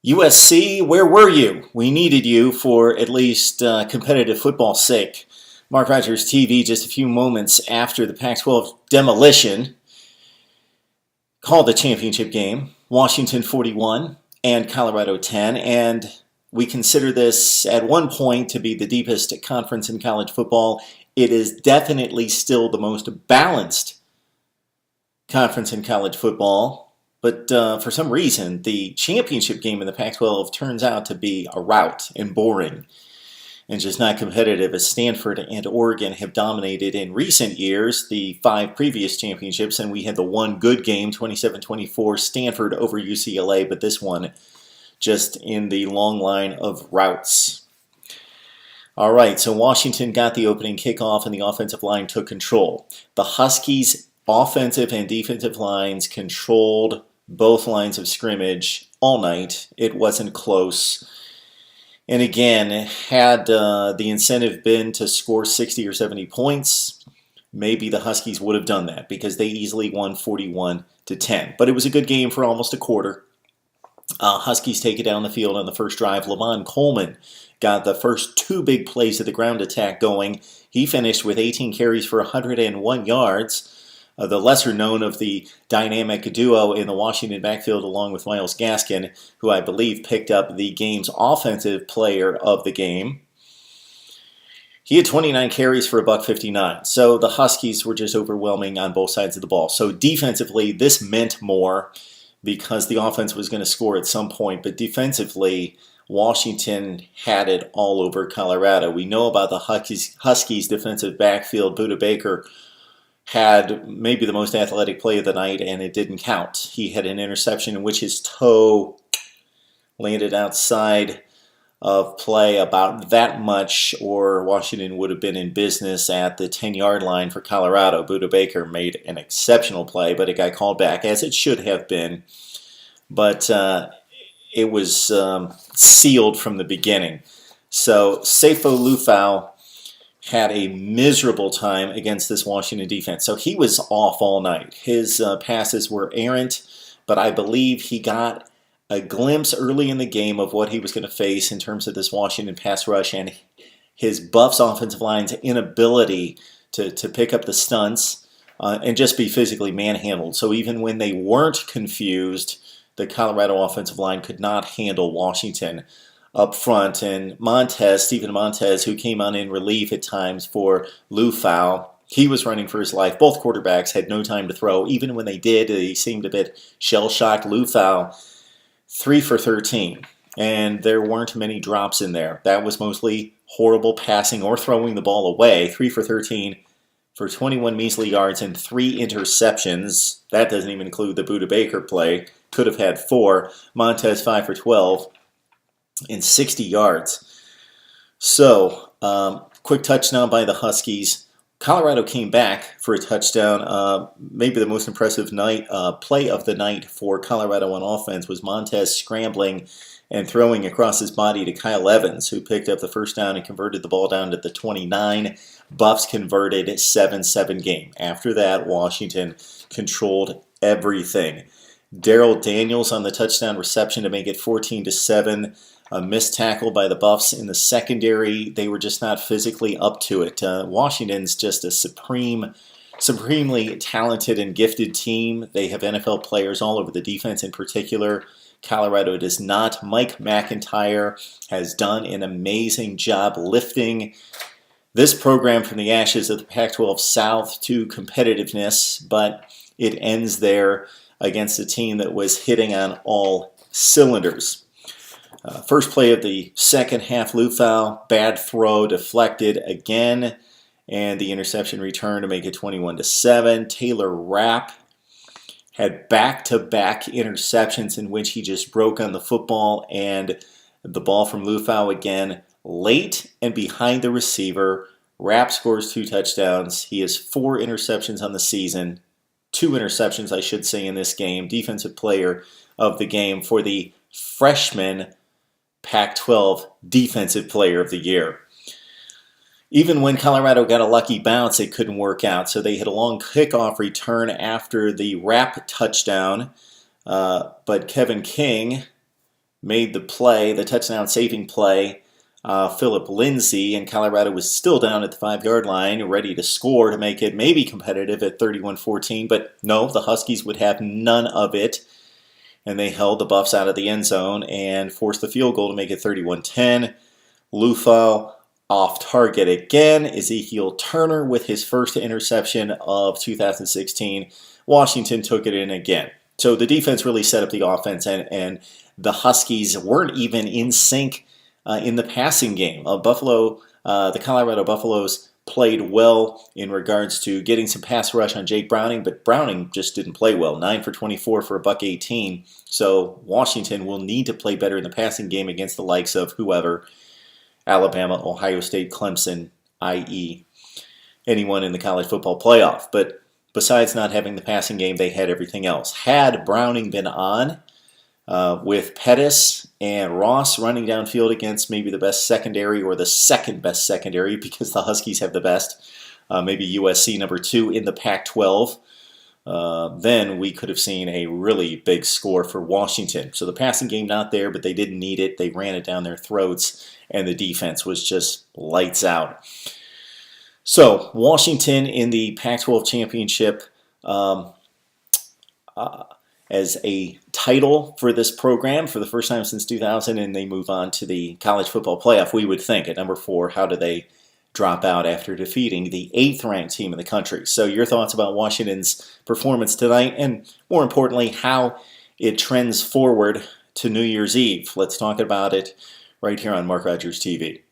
USC, where were you? We needed you for at least competitive football's sake. Mark Rogers TV, just a few moments after the Pac-12 demolition, called the championship game. Washington 41 and Colorado 10. And we consider this at one point to be the deepest conference in college football. It is definitely still the most balanced conference in college football. But for some reason, the championship game in the Pac-12 turns out to be a rout and boring and just not competitive, as Stanford and Oregon have dominated in recent years the 5 previous championships, and we had the one good game, 27-24, Stanford over UCLA, but this one just in the long line of routes. All right, so Washington got the opening kickoff and the offensive line took control. The Huskies' offensive and defensive lines controlled both lines of scrimmage all night. It wasn't close. And again, had the incentive been to score 60 or 70 points, maybe the Huskies would have done that because they easily won 41-10. But it was a good game for almost a quarter. Huskies take it down the field on the first drive. Lavon Coleman got the first 2 big plays of the ground attack going. He finished with 18 carries for 101 yards. The lesser known of the dynamic duo in the Washington backfield, along with Myles Gaskin, who I believe picked up the game's offensive player of the game. He had 29 carries for $159. So the Huskies were just overwhelming on both sides of the ball. So defensively, this meant more because the offense was going to score at some point. But defensively, Washington had it all over Colorado. We know about the Huskies' defensive backfield. Budda Baker had maybe the most athletic play of the night, and it didn't count. He had an interception in which his toe landed outside of play about that much, or Washington would have been in business at the 10-yard line for Colorado. Budda Baker made an exceptional play, but it got called back, as it should have been. But it was sealed from the beginning. So Sefo Liufau had a miserable time against this Washington defense. So he was off all night. His passes were errant, but I believe he got a glimpse early in the game of what he was going to face in terms of this Washington pass rush and his Buffs offensive line's inability to pick up the stunts and just be physically manhandled. So even when they weren't confused, the Colorado offensive line could not handle Washington up front. And Stephen Montez, who came on in relief at times for Liufau, he was running for his life. Both quarterbacks had no time to throw. Even when they did, they seemed a bit shell-shocked. Liufau, 3 for 13. And there weren't many drops in there. That was mostly horrible passing or throwing the ball away. 3 for 13 for 21 measly yards and 3 interceptions. That doesn't even include the Budda Baker play. Could have had 4. Montez, 5 for 12. And 60 yards. So, quick touchdown by the Huskies. Colorado came back for a touchdown. Maybe the most impressive play of the night for Colorado on offense was Montez scrambling and throwing across his body to Kyle Evans, who picked up the first down and converted the ball down to the 29. Buffs converted 7-7 game. After that, Washington controlled everything. Darrell Daniels on the touchdown reception to make it 14-7. A missed tackle by the Buffs in the secondary. They were just not physically up to it. Washington's just a supremely talented and gifted team. They have NFL players all over the defense in particular. Colorado does not. Mike McIntyre has done an amazing job lifting this program from the ashes of the Pac-12 South to competitiveness, but it ends there against a team that was hitting on all cylinders. First play of the second half, Liufau, bad throw, deflected again, and the interception return to make it 21-7. Taylor Rapp had back-to-back interceptions in which he just broke on the football, and the ball from Liufau again, late and behind the receiver. Rapp scores 2 touchdowns. He has 4 interceptions on the season. 2 interceptions, I should say, in this game. Defensive player of the game for the freshman Pac-12 Defensive Player of the Year. Even when Colorado got a lucky bounce, it couldn't work out. So they had a long kickoff return after the Rapp touchdown. But Kevin King made the play, the touchdown-saving play. Philip Lindsay, and Colorado was still down at the 5-yard line, ready to score to make it maybe competitive at 31-14, but no, the Huskies would have none of it, and they held the Buffs out of the end zone and forced the field goal to make it 31-10. Lufau off target again. Ezekiel Turner with his first interception of 2016. Washington took it in again. So the defense really set up the offense, and the Huskies weren't even in sync in the passing game. The Colorado Buffaloes played well in regards to getting some pass rush on Jake Browning, but Browning just didn't play well. 9 for 24 for a $118. So Washington will need to play better in the passing game against the likes of whoever, Alabama, Ohio State, Clemson, i.e. anyone in the college football playoff. But besides not having the passing game, they had everything else. Had Browning been on, with Pettis and Ross running downfield against maybe the best secondary or the second best secondary, because the Huskies have the best, maybe USC number 2 in the Pac-12, then we could have seen a really big score for Washington. So the passing game not there, but they didn't need it. They ran it down their throats, and the defense was just lights out. So Washington in the Pac-12 championship, as a title for this program for the first time since 2000, and they move on to the college football playoff, we would think. At number 4, how do they drop out after defeating the 8th-ranked team in the country? So your thoughts about Washington's performance tonight, and more importantly, how it trends forward to New Year's Eve. Let's talk about it right here on Mark Rogers TV.